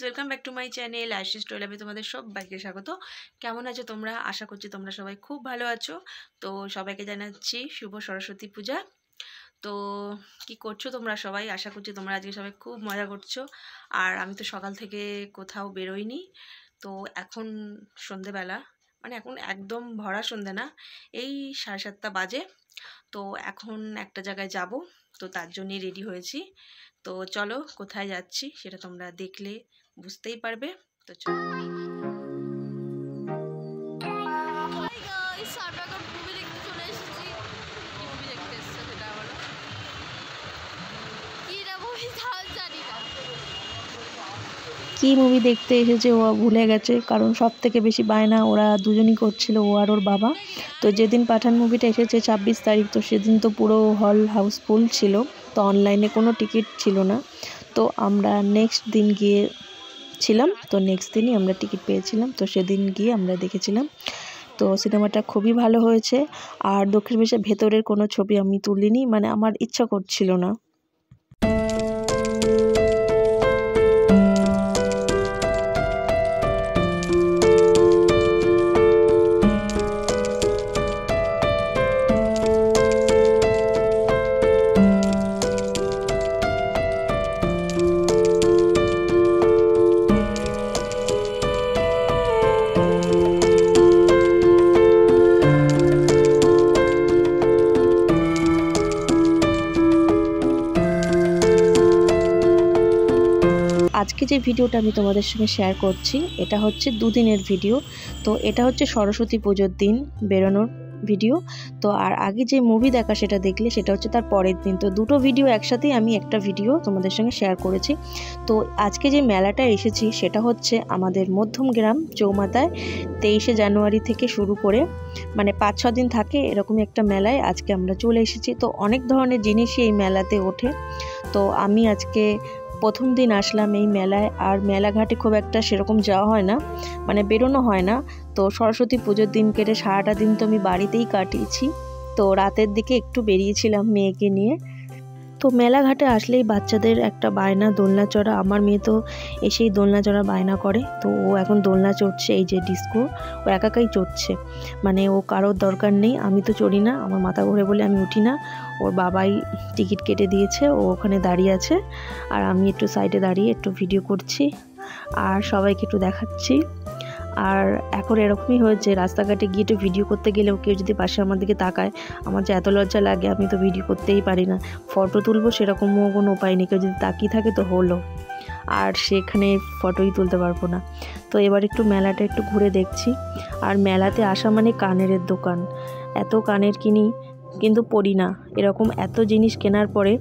Welcome back to my channel Ashis টোলাবে তোমাদের সবাইকে স্বাগত। কেমন আছো তোমরা? আশা করছি তোমরা সবাই খুব ভালো আছো। তো সবাইকে জানাচ্ছি শুভ সরস্বতী পূজা। তো কি করছো তোমরা সবাই? আশা করছি তোমরা আজকে সবাই খুব মজা করছো। আর আমি তো সকাল থেকে কোথাও বেরোইনি। তো এখন সন্ধেবেলা, মানে এখন একদম ভরা সন্ধে না, এই 7:30 বাজে। তো এখন একটা জায়গায় যাব, তো তার জন্যই রেডি হয়েছি। তো চলো কোথায় যাচ্ছি সেটা তোমরা দেখলে বুঝতেই পারবে। তো চলো। কি মুভি দেখতে এসেছে ও ভুলে গেছে, কারণ সব থেকে বেশি বায়না ওরা দুজনই করছিল, ও আর ওর বাবা। তো যেদিন পাঠান মুভিটা এসেছে 26 তারিখ, তো সেদিন তো পুরো হল হাউসফুল ছিল, তো অনলাইনে কোনো টিকিট ছিল না। তো আমরা নেক্সট দিন গিয়েছিলাম, তো নেক্সট দিনই আমরা টিকিট পেয়েছিলাম, তো সেদিন গিয়ে আমরা দেখেছিলাম। তো সিনেমাটা খুবই ভালো হয়েছে। আর দক্ষিণ বেশের ভেতরের কোনো ছবি আমি তুলিনি, মানে আমার ইচ্ছা করছিল না। আজকে যে ভিডিওটা আমি তোমাদের সঙ্গে শেয়ার করছি, এটা হচ্ছে দুদিনের ভিডিও। তো এটা হচ্ছে সরস্বতী পুজোর দিন বেরোনোর ভিডিও। তো আর আগে যে মুভি দেখা সেটা দেখলে সেটা হচ্ছে তার পরের দিন। তো দুটো ভিডিও একসাথেই আমি একটা ভিডিও তোমাদের সঙ্গে শেয়ার করেছি। তো আজকে যে মেলাটা এসেছি সেটা হচ্ছে আমাদের মধ্যমগ্রাম চৌমাথায় 23শে জানুয়ারি থেকে শুরু করে, মানে 5-6 দিন থাকে এরকমই একটা মেলায় আজকে আমরা চলে এসেছি। তো অনেক ধরনের জিনিসই এই মেলাতে ওঠে। তো আমি আজকে প্রথম দিন আসলাম এই মেলায়, আর মেলাঘাটে খুব একটা সেরকম যাওয়া হয় না, মানে বেরোনো হয় না। তো সরস্বতী পুজোর দিন কেটে সারাটা দিন তো আমি বাড়িতেই কাটিয়েছি। তো রাতের দিকে একটু বেরিয়েছিলাম মেয়েকে নিয়ে। তো মেলাঘাটে আসলেই বাচ্চাদের একটা বায়না দোলনা চড়া। আমার মেয়ে তো এসেই দোলনা চড়া বায়না করে। তো ও এখন দোলনা চড়ছে, এই যে ডিস্কো, ও একাই চড়ছে, মানে ও কারোর দরকার নেই। আমি তো চড়ি না, আমার মাথা ঘোরে বলে আমি উঠি না। ওর বাবাই টিকিট কেটে দিয়েছে, ও ওখানে দাঁড়িয়ে আছে, আর আমি একটু সাইডে দাঁড়িয়ে একটু ভিডিও করছি আর সবাইকে একটু দেখাচ্ছি। আর এখন এরকমই হয়েছে, রাস্তাঘাটে গিয়ে একটু ভিডিও করতে গেলেও কেউ যদি পাশে আমার দিকে তাকায়, আমার যে এত লজ্জা লাগে, আমি তো ভিডিও করতেই পারি না। ফটো তুলবো সেরকমও কোনো উপায় নেই, কেউ যদি তাকিয়ে থাকে তো হলো, আর সেখানে ফটোই তুলতে পারবো না। তো এবার একটু মেলাটা একটু ঘুরে দেখছি। আর মেলাতে আসা মানে কানের দোকান, এত কানের কিনি কিন্তু পরি না। এরকম এত জিনিস কেনার পরে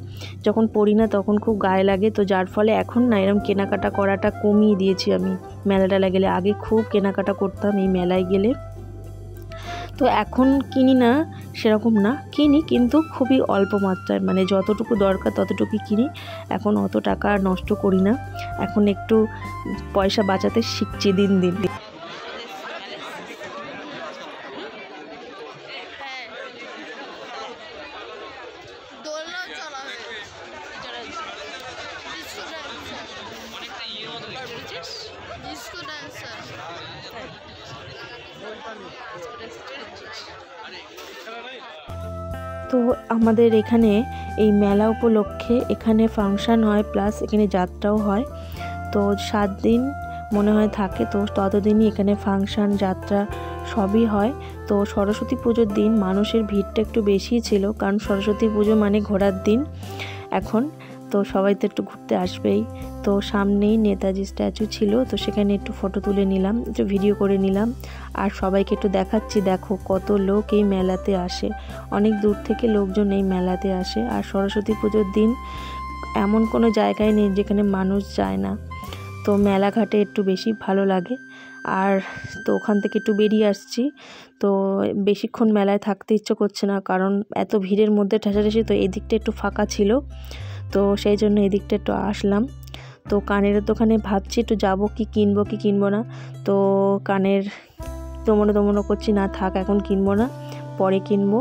যখন পরি না তখন খুব গায়ে লাগে। তো যার ফলে এখন না এরকম কেনাকাটা করাটা কমিয়ে দিয়েছি আমি। মেলাটা গেলে আগে খুব কেনাকাটা করতাম এই মেলায় গেলে, তো এখন কিনি না, সেরকম না, কিনি কিন্তু খুবই অল্প মাত্রায়, মানে যতটুকু দরকার ততটুকুই কিনি। এখন অত টাকা নষ্ট করি না, এখন একটু পয়সা বাঁচাতে শিখছি দিন দিন। তো আমাদের এখানে এই মেলা উপলক্ষে এখানে ফাংশান হয়, প্লাস এখানে যাত্রাও হয়। তো 7 দিন মনে হয় থাকে, তো ততদিনই এখানে ফাংশান যাত্রা সবই হয়। তো সরস্বতী পুজোর দিন মানুষের ভিড়টা একটু বেশিই ছিল, কারণ সরস্বতী পুজো মানে ঘোরার দিন এখন, তো সবাই তো একটু ঘুরতে আসবেই। তো সামনেই নেতাজি স্ট্যাচু ছিল, তো সেখানে একটু ফটো তুলে নিলাম, একটু ভিডিও করে নিলাম, আর সবাইকে একটু দেখাচ্ছি দেখো কত লোক এই মেলাতে আসে। অনেক দূর থেকে লোকজন এই মেলাতে আসে। আর সরস্বতী পুজোর দিন এমন কোনো জায়গায় নেই যেখানে মানুষ যায় না। তো মেলাঘাটে একটু বেশি ভালো লাগে। আর তো ওখান থেকে একটু বেরিয়ে আসছি, তো বেশিক্ষণ মেলায় থাকতে ইচ্ছে করছে না, কারণ এত ভিড়ের মধ্যে ঠেসাঠেসি। তো এদিকটা একটু ফাঁকা ছিল, তো সেই জন্য এদিকটা একটু আসলাম। তো কানের দোকানে ভাবছি একটু যাবো, কি কিনবো কি কিনবো না। তো কানের দমনো করছি, না থাক এখন কিনবো না, পরে কিনবো।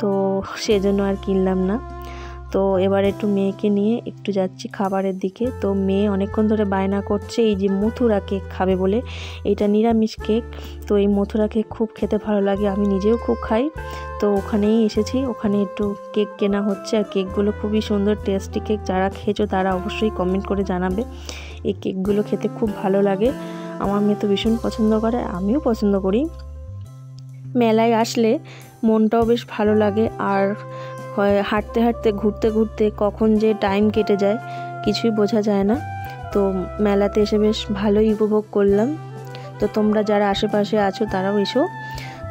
তো সেজন্য আর কিনলাম না। তো এবার একটু মেয়েকে নিয়ে একটু যাচ্ছি খাবারের দিকে। তো মেয়ে অনেকক্ষণ ধরে বায়না করছে এই যে মথুরা কেক খাবে বলে। এটা নিরামিষ কেক। তো এই মথুরা কেক খুব খেতে ভালো লাগে, আমি নিজেও খুব খাই। তো ওখানেই এসেছি, ওখানে একটু কেক কেনা হচ্ছে। আর কেকগুলো খুবই সুন্দর, টেস্টি কেক। যারা খেয়েছো তারা অবশ্যই কমেন্ট করে জানাবে। এই কেকগুলো খেতে খুব ভালো লাগে, আমার মেয়ে তো ভীষণ পছন্দ করে, আমিও পছন্দ করি। মেলায় আসলে মনটাও বেশ ভালো লাগে, আর হাঁটতে হাঁটতে ঘুরতে ঘুরতে কখন যে টাইম কেটে যায় কিছুই বোঝা যায় না। তো মেলাতে এসে বেশ ভালোই উপভোগ করলাম। তো তোমরা যারা আশেপাশে আছো তারাও এসো।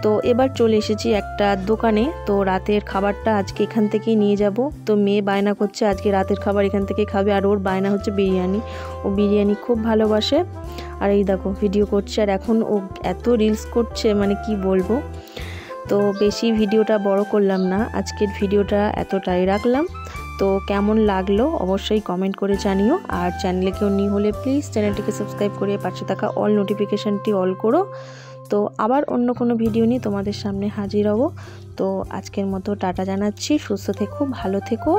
তো এবার চলে এসেছি একটা দোকানে। তো রাতের খাবারটা আজকে এখান থেকেই নিয়ে যাব। তো মেয়ে বায়না করছে আজকে রাতের খাবার এখান থেকে খাবে, আর ওর বায়না হচ্ছে বিরিয়ানি। ও বিরিয়ানি খুব ভালোবাসে। আর এই দেখো ভিডিও করছে, আর এখন ও এত রিলস করছে মানে কি বলবো। তো বেশি ভিডিওটা বড় করলাম না, আজকের ভিডিওটা এতটাই রাখলাম। তো কেমন লাগলো অবশ্যই কমেন্ট করে জানিও। আর চ্যানেলে কেউ নিউ হলে প্লিজ চ্যানেলটিকে সাবস্ক্রাইব করে পাশে থাকা অল নোটিফিকেশানটি অল করো। তো আবার অন্য কোনো ভিডিও নিয়ে তোমাদের সামনে হাজির হব। তো আজকের মতো টাটা জানাচ্ছি, সুস্থ থেকো, ভালো থেকো।